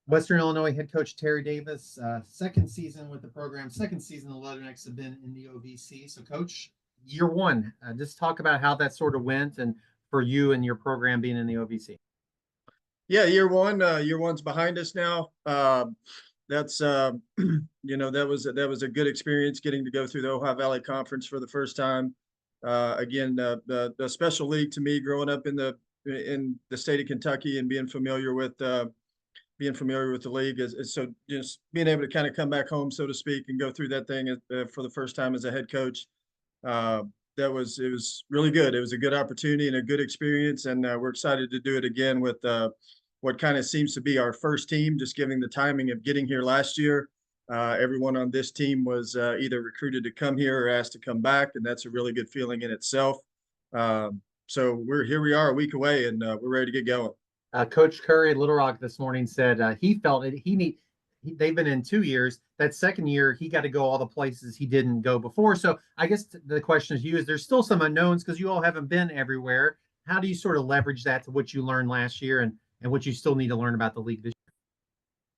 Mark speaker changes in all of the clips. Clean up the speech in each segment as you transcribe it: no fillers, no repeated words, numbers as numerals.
Speaker 1: Western Illinois head coach Terry Davis, second season with the program, second season the Leathernecks have been in the OVC. So, Coach, year one, just talk about how that sort of went and for you and your program being in the OVC.
Speaker 2: Yeah, year one's behind us now. That's that was a good experience getting to go through the Ohio Valley Conference for the first time. Again, the special league to me, growing up in the state of Kentucky and being familiar with the league is so just being able to kind of come back home, so to speak, and go through that thing for the first time as a head coach. Uh, it was really good. It was a good opportunity and a good experience, and we're excited to do it again with what kind of seems to be our first team. Just given the timing of getting here last year, everyone on this team was either recruited to come here or asked to come back, and that's a really good feeling in itself. So we're here. We are a week away, and we're ready to get going.
Speaker 1: Coach Curry at Little Rock this morning said he felt it. They've been in 2 years. That second year, he got to go all the places he didn't go before. So I guess the question is, there's still some unknowns because you all haven't been everywhere. How do you sort of leverage that to what you learned last year and what you still need to learn about the league this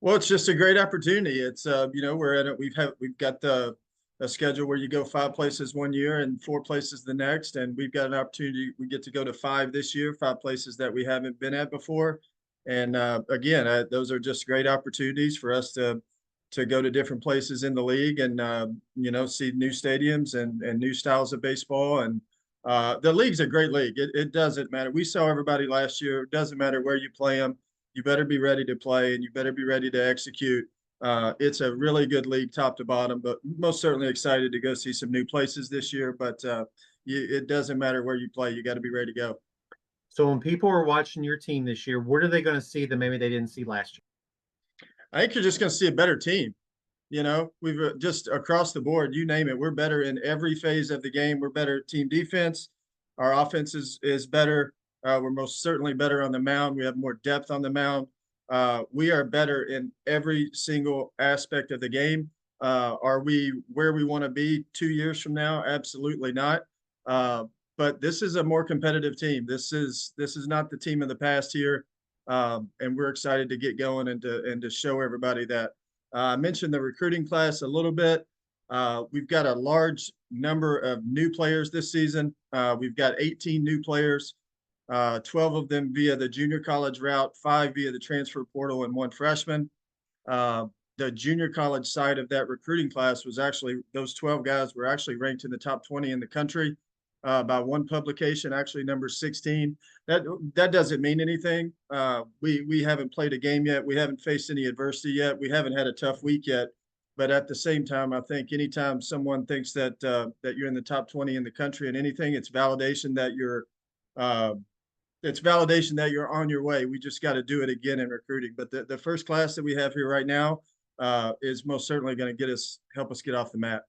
Speaker 2: Well, it's just a great opportunity. It's we're at it. We've got a schedule where you go 5 places one year and 4 places the next, and we've got an opportunity. We get to go to 5 this year, 5 places that we haven't been at before. And again, those are just great opportunities for us to go to different places in the league and see new stadiums and new styles of baseball. And the league's a great league. It doesn't matter. We saw everybody last year. It doesn't matter where you play them. You better be ready to play and you better be ready to execute. It's a really good league, top to bottom, but most certainly excited to go see some new places this year. But it doesn't matter where you play. You got to be ready to go.
Speaker 1: So when people are watching your team this year, what are they going to see that maybe they didn't see last year?
Speaker 2: I think you're just going to see a better team. We've just across the board, you name it, we're better in every phase of the game. We're better at team defense. Our offense is better. We're most certainly better on the mound. We have more depth on the mound. We are better in every single aspect of the game. Are we where we want to be 2 years from now? Absolutely not. But this is a more competitive team. This is not the team of the past here, and we're excited to get going and to show everybody that. I mentioned the recruiting class a little bit. We've got a large number of new players this season. We've got 18 new players, 12 of them via the junior college route, 5 via the transfer portal, and 1 freshman. The junior college side of that recruiting class was actually those 12 guys were actually ranked in the top 20 in the country by one publication, actually number 16. That doesn't mean anything. We haven't played a game yet. We haven't faced any adversity yet. We haven't had a tough week yet. But at the same time, I think anytime someone thinks that that you're in the top 20 in the country in anything, it's validation that you're on your way. We just got to do it again in recruiting. But the first class that we have here right now is most certainly going to help us get off the mat.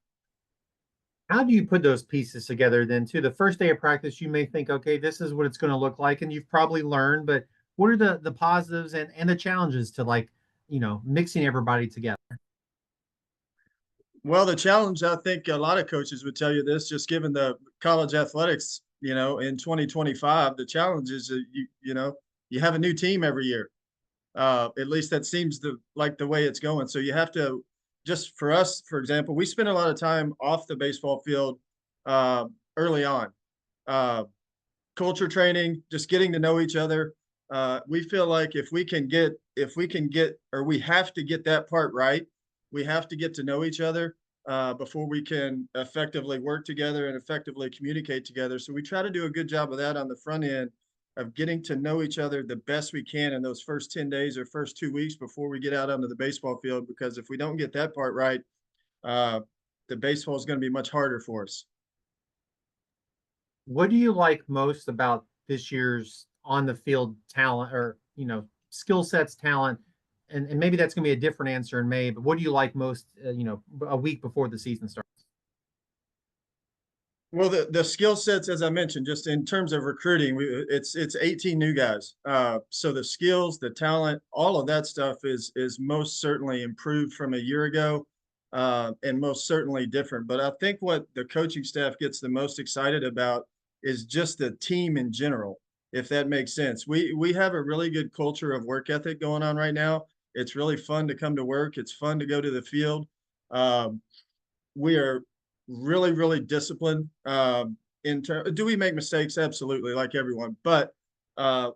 Speaker 1: How do you put those pieces together then too? The first day of practice, you may think, okay, this is what it's going to look like, and you've probably learned, but what are the positives and the challenges to mixing everybody together?
Speaker 2: Well, the challenge, I think a lot of coaches would tell you this, just given the college athletics, in 2025, the challenge is that you have a new team every year. At least that seems like the way it's going. So you have to, just for us, for example, we spend a lot of time off the baseball field early on. Culture training, just getting to know each other. We feel like if we can get, or we have to get that part right, we have to get to know each other before we can effectively work together and effectively communicate together. So we try to do a good job of that on the front end of getting to know each other the best we can in those first 10 days or first 2 weeks before we get out onto the baseball field. Because if we don't get that part right, the baseball is going to be much harder for us.
Speaker 1: What do you like most about this year's on the field talent or, skill sets, talent? And maybe that's going to be a different answer in May, but what do you like most, a week before the season starts?
Speaker 2: Well, the skill sets, as I mentioned, just in terms of recruiting, it's 18 new guys. So the skills, the talent, all of that stuff is most certainly improved from a year ago, and most certainly different. But I think what the coaching staff gets the most excited about is just the team in general, if that makes sense. We have a really good culture of work ethic going on right now. It's really fun to come to work. It's fun to go to the field. Um, we are really, really disciplined. Do we make mistakes? Absolutely, like everyone. But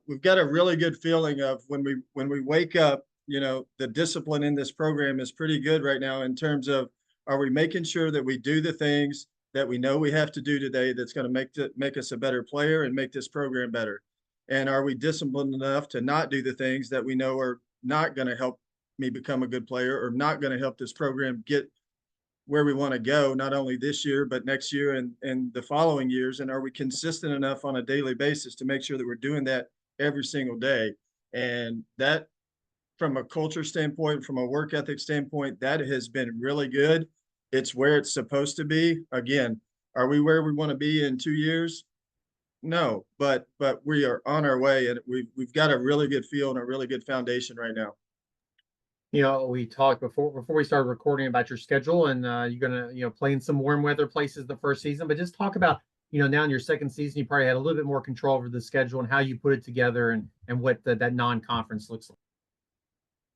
Speaker 2: we've got a really good feeling of when we wake up. You know, the discipline in this program is pretty good right now in terms of, are we making sure that we do the things that we know we have to do today that's going to make us a better player and make this program better? And are we disciplined enough to not do the things that we know are not going to help me become a good player or not going to help this program get where we want to go, not only this year, but next year and the following years? And are we consistent enough on a daily basis to make sure that we're doing that every single day? And that, from a culture standpoint, from a work ethic standpoint, that has been really good. It's where it's supposed to be. Again, are we where we want to be in 2 years? No, but we are on our way, and we've got a really good feel and a really good foundation right now.
Speaker 1: We talked before we started recording about your schedule, and you're gonna play in some warm weather places the first season. But just talk about now in your second season, you probably had a little bit more control over the schedule and how you put it together, and what that non-conference looks like.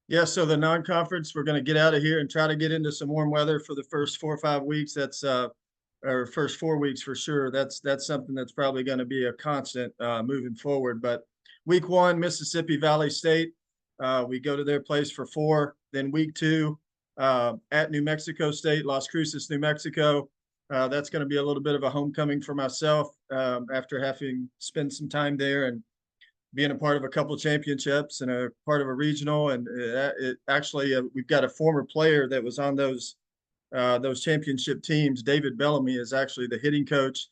Speaker 2: Yeah, so the non-conference, we're going to get out of here and try to get into some warm weather for the first 4 or 5 weeks. That's or first 4 weeks for sure. That's something that's probably going to be a constant moving forward. But week one, Mississippi Valley State, we go to their place for 4. Then week 2, at New Mexico State, Las Cruces, New Mexico. That's going to be a little bit of a homecoming for myself after having spent some time there and being a part of a couple of championships and a part of a regional. And actually, we've got a former player that was on those championship teams. David Bellamy is actually the hitting coach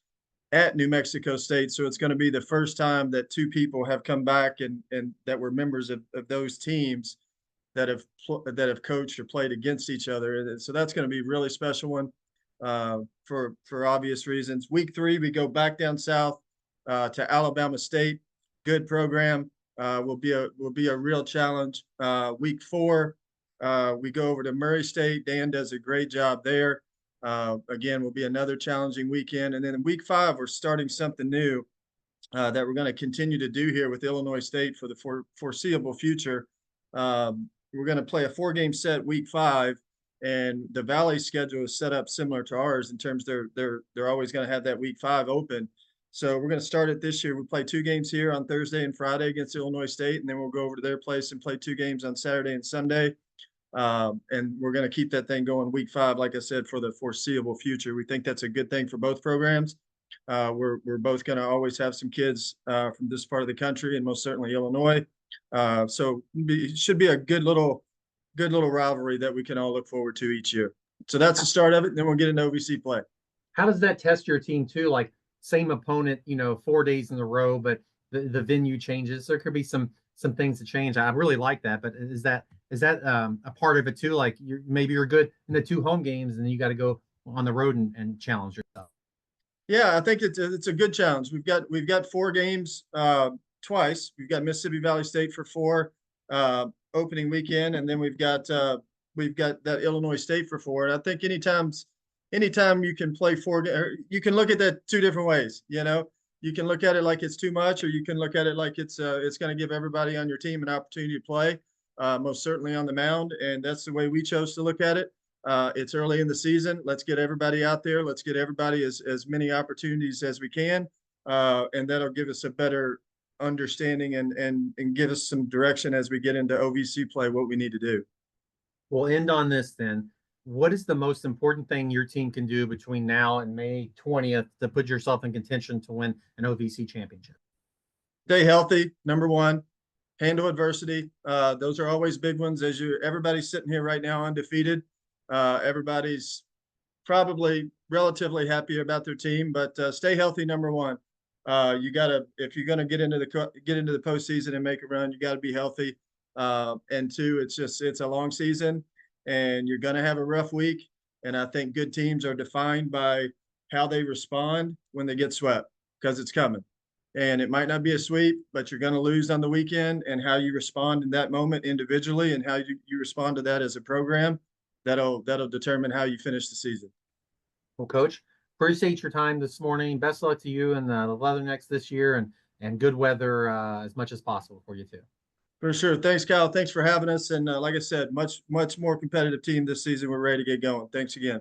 Speaker 2: at New Mexico State. So it's going to be the first time that 2 people have come back and that were members of those teams that have coached or played against each other. And so that's going to be a really special one for obvious reasons. Week 3, we go back down south to Alabama State. Good program. Will be a real challenge. Week 4, we go over to Murray State. Dan does a great job there. Again, will be another challenging weekend. And then in week 5, we're starting something new that we're going to continue to do here with Illinois State for the foreseeable future. We're going to play a 4-game set week 5, and the Valley schedule is set up similar to ours in terms they're always going to have that week 5 open. So we're going to start it this year. We play 2 games here on Thursday and Friday against Illinois State, and then we'll go over to their place and play 2 games on Saturday and Sunday. And we're going to keep that thing going week 5, like I said, for the foreseeable future. We think that's a good thing for both programs. We're both going to always have some kids from this part of the country, and most certainly Illinois. So it should be a good little rivalry that we can all look forward to each year. So that's the start of it. And then we'll get into OVC play.
Speaker 1: How does that test your team too? Like, same opponent, 4 days in a row, but the venue changes. There could be some things to change. I really like that. But is that a part of it too? Like, maybe you're good in the 2 home games, and then you got to go on the road and challenge yourself.
Speaker 2: Yeah, I think it's a good challenge. We've got 4 games twice. We've got Mississippi Valley State for 4 opening weekend, and then we've got that Illinois State for 4. And I think anytime you can play 4, you can look at that 2 different ways. You can look at it like it's too much, or you can look at it like it's going to give everybody on your team an opportunity to play, most certainly on the mound. And that's the way we chose to look at it. It's early in the season. Let's get everybody out there. Let's get everybody as many opportunities as we can. And that'll give us a better understanding and give us some direction as we get into OVC play, what we need to do.
Speaker 1: We'll end on this then. What is the most important thing your team can do between now and May 20th to put yourself in contention to win an OVC championship?
Speaker 2: Stay healthy, number 1. Handle adversity. Those are always big ones. Everybody's sitting here right now undefeated. Everybody's probably relatively happy about their team, but stay healthy, number 1. If you're gonna get into the postseason and make a run, you got to be healthy. And 2, it's a long season, and you're going to have a rough week. And I think good teams are defined by how they respond when they get swept, because it's coming. And it might not be a sweep, but you're going to lose on the weekend, and how you respond in that moment individually and how you respond to that as a program, that'll determine how you finish the season.
Speaker 1: Well, Coach, appreciate your time this morning. Best of luck to you and the Leathernecks this year, and good weather as much as possible for you too.
Speaker 2: For sure. Thanks, Kyle. Thanks for having us. And like I said, much more competitive team this season. We're ready to get going. Thanks again.